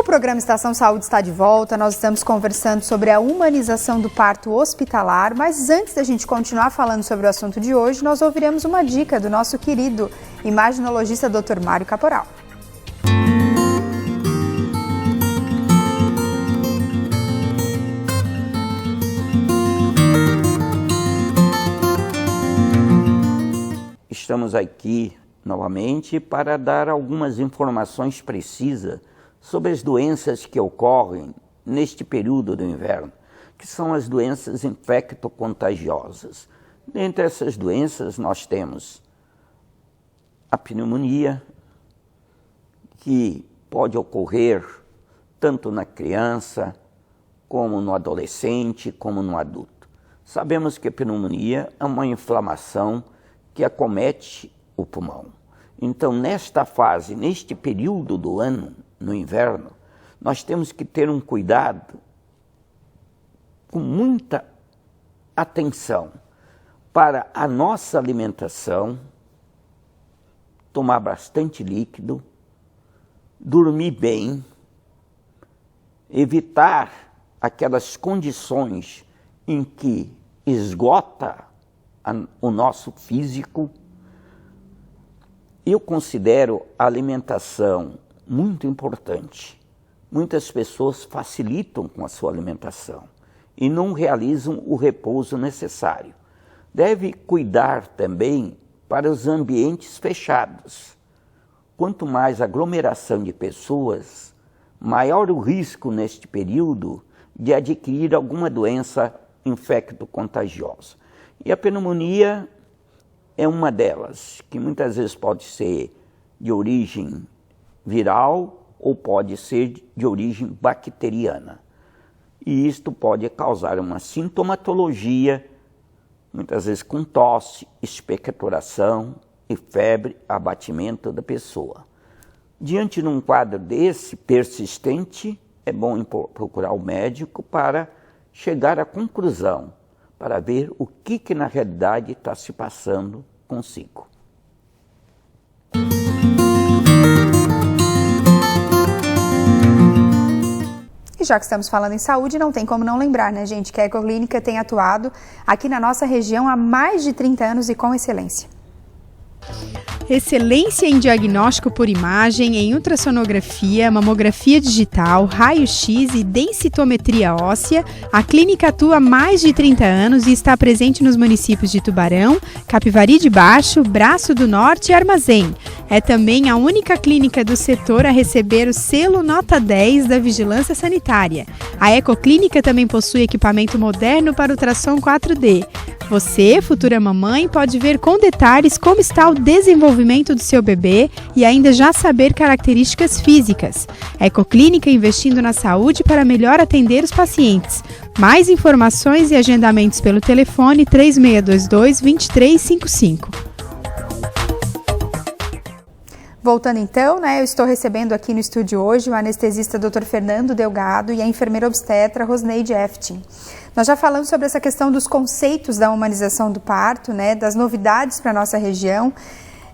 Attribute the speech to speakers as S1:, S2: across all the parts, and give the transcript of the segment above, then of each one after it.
S1: O programa Estação Saúde está de volta, nós estamos conversando sobre a humanização do parto hospitalar, mas antes da gente continuar falando sobre o assunto de hoje, nós ouviremos uma dica do nosso querido imaginologista Dr. Mário Caporal.
S2: Estamos aqui novamente para dar algumas informações precisas sobre as doenças que ocorrem neste período do inverno, que são as doenças infecto-contagiosas. Dentre essas doenças nós temos a pneumonia, que pode ocorrer tanto na criança, como no adolescente, como no adulto. Sabemos que a pneumonia é uma inflamação que acomete o pulmão. Então, nesta fase, neste período do ano, no inverno, nós temos que ter um cuidado com muita atenção para a nossa alimentação, tomar bastante líquido, dormir bem, evitar aquelas condições em que esgota o nosso físico. Eu considero a alimentação muito importante. Muitas pessoas facilitam com a sua alimentação e não realizam o repouso necessário. Deve cuidar também para os ambientes fechados. Quanto mais aglomeração de pessoas, maior o risco neste período de adquirir alguma doença infecto-contagiosa. E a pneumonia é uma delas, que muitas vezes pode ser de origem viral ou pode ser de origem bacteriana. E isto pode causar uma sintomatologia, muitas vezes com tosse, expectoração e febre, abatimento da pessoa. Diante de um quadro desse persistente, é bom procurar o médico para chegar à conclusão, para ver o que na realidade está se passando consigo.
S1: E já que estamos falando em saúde, não tem como não lembrar, né, gente, que a Ecoclínica tem atuado aqui na nossa região há mais de 30 anos e com excelência.
S3: Excelência em diagnóstico por imagem, em ultrassonografia, mamografia digital, raio-x e densitometria óssea, a clínica atua há mais de 30 anos e está presente nos municípios de Tubarão, Capivari de Baixo, Braço do Norte e Armazém. É também a única clínica do setor a receber o selo Nota 10 da Vigilância Sanitária. A Ecoclínica também possui equipamento moderno para ultrassom 4D. Você, futura mamãe, pode ver com detalhes como está o desenvolvimento do seu bebê e ainda já saber características físicas. Ecoclínica investindo na saúde para melhor atender os pacientes. Mais informações e agendamentos pelo telefone 3622-2355.
S1: Voltando então, né, eu estou recebendo aqui no estúdio hoje o anestesista Dr. Fernando Delgado e a enfermeira obstetra Rosneide Eftin. Nós já falamos sobre essa questão dos conceitos da humanização do parto, né, das novidades para a nossa região.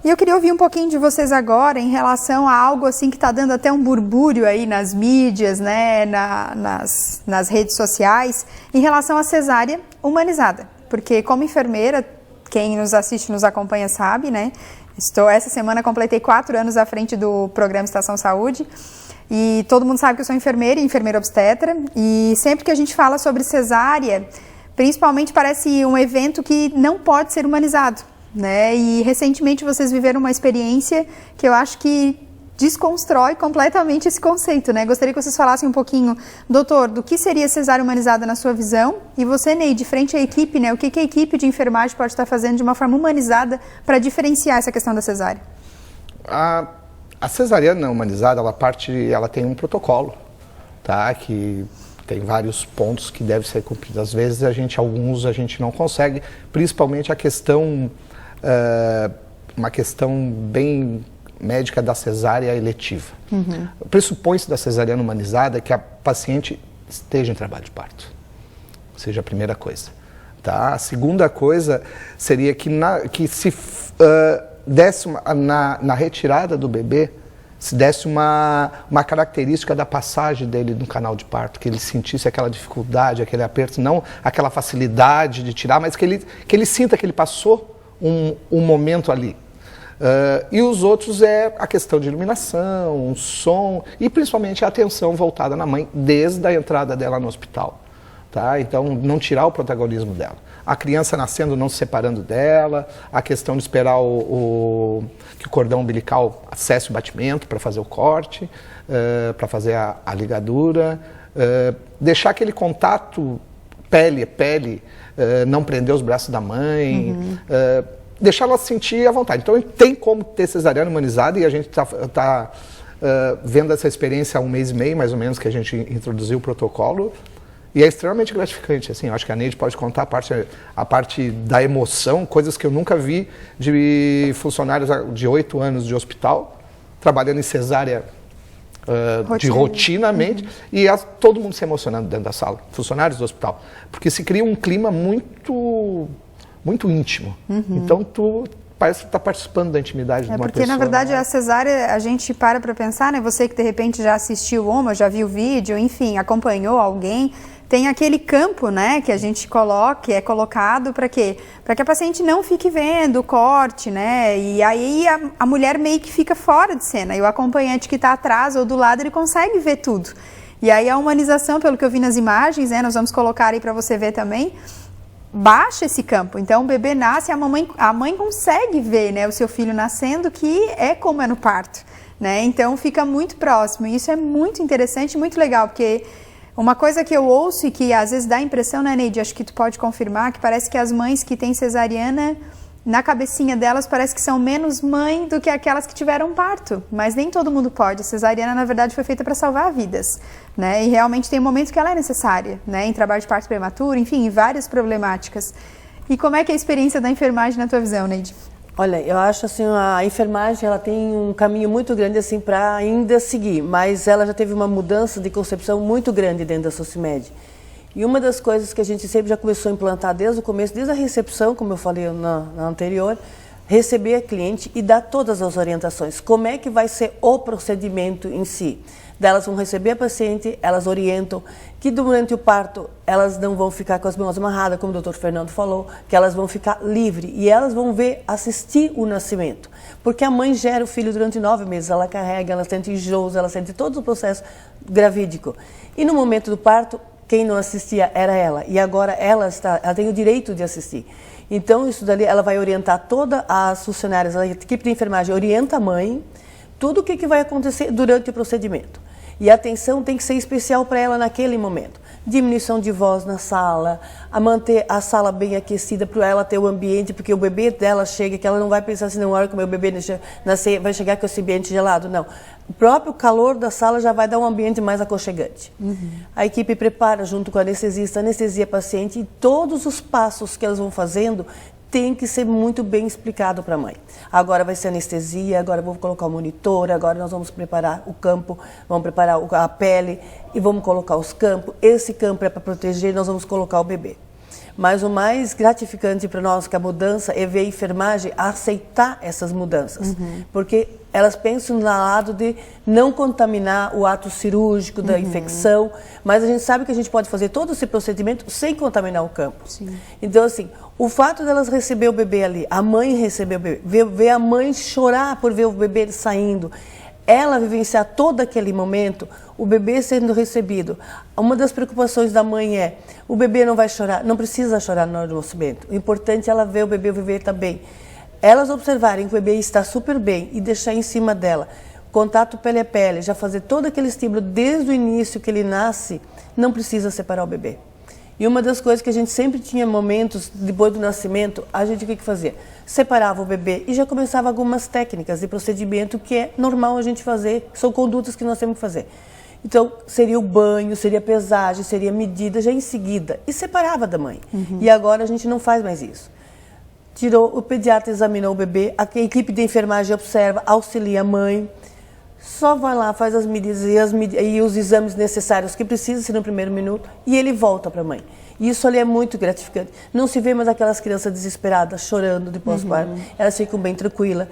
S1: E eu queria ouvir um pouquinho de vocês agora em relação a algo assim que está dando até um burbúrio aí nas mídias, né, nas redes sociais, em relação à cesárea humanizada. Porque como enfermeira, quem nos assiste, nos acompanha sabe, né, essa semana completei 4 anos à frente do programa Estação Saúde. E todo mundo sabe que eu sou enfermeira e enfermeira obstetra, e sempre que a gente fala sobre cesárea, principalmente parece um evento que não pode ser humanizado, né? E recentemente vocês viveram uma experiência que eu acho que desconstrói completamente esse conceito, né? Gostaria que vocês falassem um pouquinho, doutor, do que seria cesárea humanizada na sua visão, e você, Ney, de frente à equipe, né? O que a equipe de enfermagem pode estar fazendo de uma forma humanizada para diferenciar essa questão da cesárea?
S4: A cesariana humanizada, ela tem um protocolo, tá? Que tem vários pontos que devem ser cumpridos. Às vezes, alguns a gente não consegue, principalmente a questão, uma questão bem médica da cesárea eletiva. Uhum. Pressupõe-se da cesariana humanizada que a paciente esteja em trabalho de parto. Seja a primeira coisa. Tá? A segunda coisa seria que se desse na retirada do bebê, se desse uma característica da passagem dele no canal de parto, que ele sentisse aquela dificuldade, aquele aperto, não aquela facilidade de tirar, mas que ele sinta que ele passou um momento ali. E os outros é a questão de iluminação, som e principalmente a atenção voltada na mãe desde a entrada dela no hospital. Tá? Então, não tirar o protagonismo dela. A criança nascendo não se separando dela, a questão de esperar que o cordão umbilical acesse o batimento para fazer o corte, para fazer a ligadura, deixar aquele contato pele a pele, não prender os braços da mãe, deixar ela sentir à vontade. Então, tem como ter cesariana humanizada e a gente está vendo essa experiência há 1 mês e meio, mais ou menos, que a gente introduziu o protocolo. E é extremamente gratificante, assim, eu acho que a Neide pode contar a parte da emoção, coisas que eu nunca vi de funcionários de 8 anos de hospital, trabalhando em cesárea rotinamente, e todo mundo se emocionando dentro da sala, funcionários do hospital, porque se cria um clima muito, muito íntimo. Então, parece que está participando da intimidade de uma pessoa.
S1: Porque, na verdade, a cesárea, a gente para pensar, né? Você que, de repente, já assistiu uma, já viu o vídeo, enfim, acompanhou alguém, tem aquele campo, né, que a gente coloca, é colocado para quê? Para que a paciente não fique vendo o corte, né? E aí a mulher meio que fica fora de cena. E o acompanhante que está atrás ou do lado, ele consegue ver tudo. E aí a humanização, pelo que eu vi nas imagens, né, nós vamos colocar aí para você ver também, baixa esse campo. Então o bebê nasce, a mãe consegue ver, né, o seu filho nascendo, que é como é no parto, né? Então fica muito próximo. E isso é muito interessante, muito legal, porque uma coisa que eu ouço e que às vezes dá a impressão, né, Neide, acho que tu pode confirmar, que parece que as mães que têm cesariana, na cabecinha delas parece que são menos mãe do que aquelas que tiveram parto, mas nem todo mundo pode. A cesariana, na verdade, foi feita para salvar vidas, né, e realmente tem momentos que ela é necessária, né, em trabalho de parto prematuro, enfim, em várias problemáticas. E como é que é a experiência da enfermagem na tua visão, Neide?
S5: Olha, eu acho assim, a enfermagem ela tem um caminho muito grande assim para ainda seguir, mas ela já teve uma mudança de concepção muito grande dentro da Socimed. E uma das coisas que a gente sempre já começou a implantar desde o começo, desde a recepção, como eu falei na anterior, receber a cliente e dar todas as orientações. Como é que vai ser o procedimento em si? Elas vão receber a paciente, elas orientam que durante o parto elas não vão ficar com as mãos amarradas, como o Dr. Fernando falou, que elas vão ficar livres e elas vão assistir o nascimento. Porque a mãe gera o filho durante 9 meses, ela carrega, ela sente enjoos, ela sente todo o processo gravídico. E no momento do parto, quem não assistia era ela, e agora ela tem o direito de assistir. Então, isso dali, ela vai orientar todas as funcionárias, a equipe de enfermagem orienta a mãe, tudo o que vai acontecer durante o procedimento. E a atenção tem que ser especial para ela naquele momento. Diminuição de voz na sala, a manter a sala bem aquecida para ela ter o ambiente, porque o bebê dela chega, que ela não vai pensar assim, não, hora que o meu bebê nascer, vai chegar com esse ambiente gelado, não. O próprio calor da sala já vai dar um ambiente mais aconchegante. A equipe prepara junto com o anestesista, anestesia paciente, e todos os passos que elas vão fazendo tem que ser muito bem explicado para a mãe. Agora vai ser anestesia, agora vou colocar o monitor, agora nós vamos preparar o campo, vamos preparar a pele e vamos colocar os campos. Esse campo é para proteger, nós vamos colocar o bebê. Mas o mais gratificante para nós que a mudança é ver a enfermagem aceitar essas mudanças. Porque elas pensam no lado de não contaminar o ato cirúrgico da infecção, mas a gente sabe que a gente pode fazer todo esse procedimento sem contaminar o campo. Sim. Então, assim, o fato delas receber o bebê ali, a mãe receber o bebê, ver a mãe chorar por ver o bebê saindo, ela vivenciar todo aquele momento, o bebê sendo recebido. Uma das preocupações da mãe é, o bebê não vai chorar, não precisa chorar na hora do nascimento. O importante é ela ver o bebê está bem. Elas observarem que o bebê está super bem e deixar em cima dela, contato pele a pele, já fazer todo aquele estímulo desde o início que ele nasce, não precisa separar o bebê. E uma das coisas que a gente sempre tinha momentos, depois do nascimento, a gente o que fazia? Separava o bebê e já começava algumas técnicas de procedimento que é normal a gente fazer, são condutas que nós temos que fazer. Então, seria o banho, seria a pesagem, seria a medida já em seguida. E separava da mãe. E agora a gente não faz mais isso. Tirou, o pediatra examinou o bebê, a equipe de enfermagem observa, auxilia a mãe, só vai lá, faz as medidas e os exames necessários que precisa ser no primeiro minuto e ele volta para a mãe. E isso ali é muito gratificante. Não se vê mais aquelas crianças desesperadas, chorando de pós-parto, elas ficam bem tranquilas.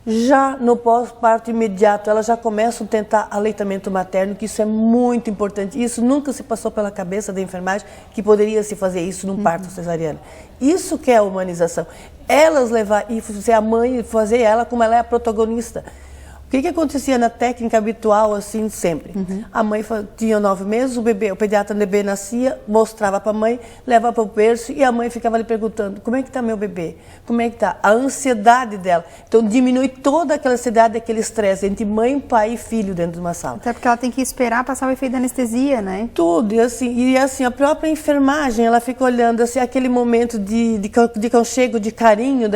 S5: Já no pós-parto imediato, ela já começa a tentar aleitamento materno, que isso é muito importante. Isso nunca se passou pela cabeça da enfermagem que poderia se fazer isso num parto cesariano. Isso que é a humanização. Elas levar e ser a mãe e fazer ela como ela é a protagonista. O que acontecia na técnica habitual, assim, sempre? A mãe tinha 9 meses, o pediatra do bebê nascia, mostrava para a mãe, levava para o berço e a mãe ficava ali perguntando, como é que está meu bebê? Como é que está? A ansiedade dela. Então, diminui toda aquela ansiedade, aquele estresse entre mãe, pai e filho dentro de uma sala.
S1: Até porque ela tem que esperar passar o efeito da anestesia, né?
S5: Tudo, e assim, a própria enfermagem, ela fica olhando, assim, aquele momento de conchego, de carinho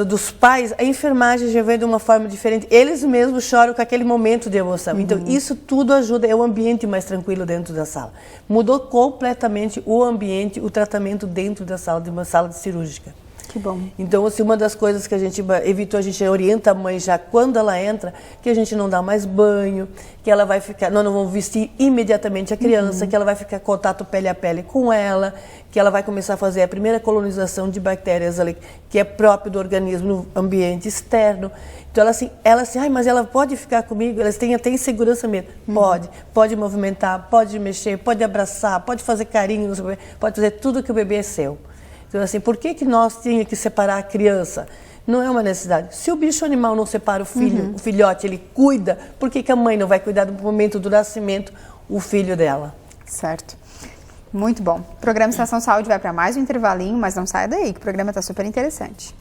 S5: dos pais, a enfermagem já vem de uma forma diferente. Eles mesmos choram com aquele momento de emoção. Então, isso tudo ajuda, é o ambiente mais tranquilo dentro da sala. Mudou completamente o ambiente, o tratamento dentro da sala, de uma sala cirúrgica.
S1: Que bom.
S5: Então, assim, uma das coisas que a gente evitou, a gente orienta a mãe já quando ela entra, que a gente não dá mais banho, que ela vai ficar, nós não vamos vestir imediatamente a criança, que ela vai ficar em contato pele a pele com ela, que ela vai começar a fazer a primeira colonização de bactérias ali, que é próprio do organismo no ambiente externo. Então, ela assim, ai, mas ela pode ficar comigo? Elas têm até insegurança mesmo. Pode movimentar, pode mexer, pode abraçar, pode fazer carinho no seu bebê, pode fazer tudo que o bebê é seu. Então, assim, por que nós tínhamos que separar a criança? Não é uma necessidade. Se o bicho animal não separa o filho, o filhote, ele cuida, por que a mãe não vai cuidar do momento do nascimento, o filho dela?
S1: Certo. Muito bom. O programa Estação Saúde vai para mais um intervalinho, mas não saia daí, que o programa está super interessante.